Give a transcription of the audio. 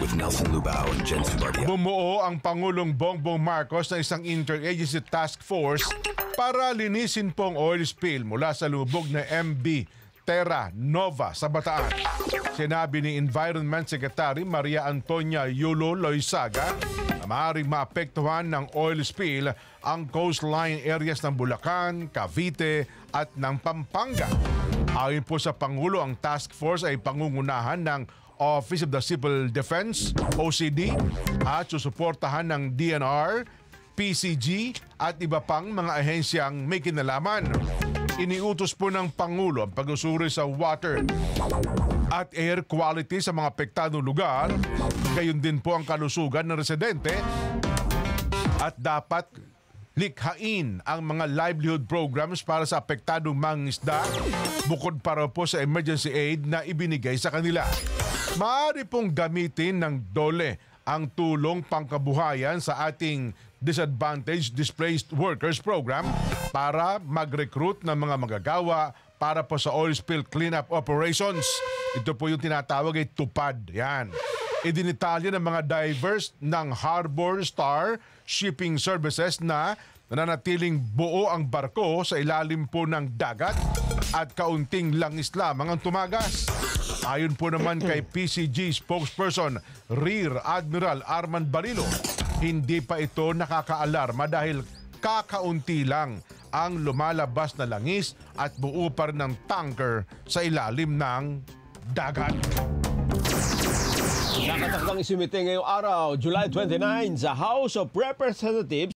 with Nelson Lubao and Jen Subardia. Bumuo ang Pangulong Bongbong Marcos ng isang interagency task force para linisin pong oil spill mula sa lubog na MB Terra Nova sa Bataan. Sinabi ni Environment Secretary Maria Antonia Yulo Loizaga na maaaring maapektuhan ng oil spill ang coastline areas ng Bulacan, Cavite at ng Pampanga. Ayon po sa Pangulo, ang task force ay pangungunahan ng Office of the Civil Defense, OCD, at susuportahan ng DNR, PCG at iba pang mga ahensyang may kinalaman. Iniutos po ng Pangulo ang pag-usuri sa water at air quality sa mga apektadong lugar, gayon din po ang kalusugan ng residente at dapat likhain ang mga livelihood programs para sa apektadong mangingisda bukod para po sa emergency aid na ibinigay sa kanila. Maaari pong gamitin ng DOLE ang tulong pangkabuhayan sa ating Disadvantaged Displaced Workers Program para mag-recruit ng mga manggagawa para po sa oil spill cleanup operations. Ito po yung tinatawag ay TUPAD. Yan. Idinitalya ng mga divers ng Harbor Star Shipping Services na nananatiling buo ang barko sa ilalim po ng dagat at kaunting langis lamang ang tumagas. Ayon po naman kay PCG spokesperson Rear Admiral Arman Barilo, hindi pa ito nakakaalarma dahil kakaunti lang ang lumalabas na langis at buo pa rin ng tanker sa ilalim ng dagat. Nakatakdang isimite ngayong araw, July 29, sa House of Representatives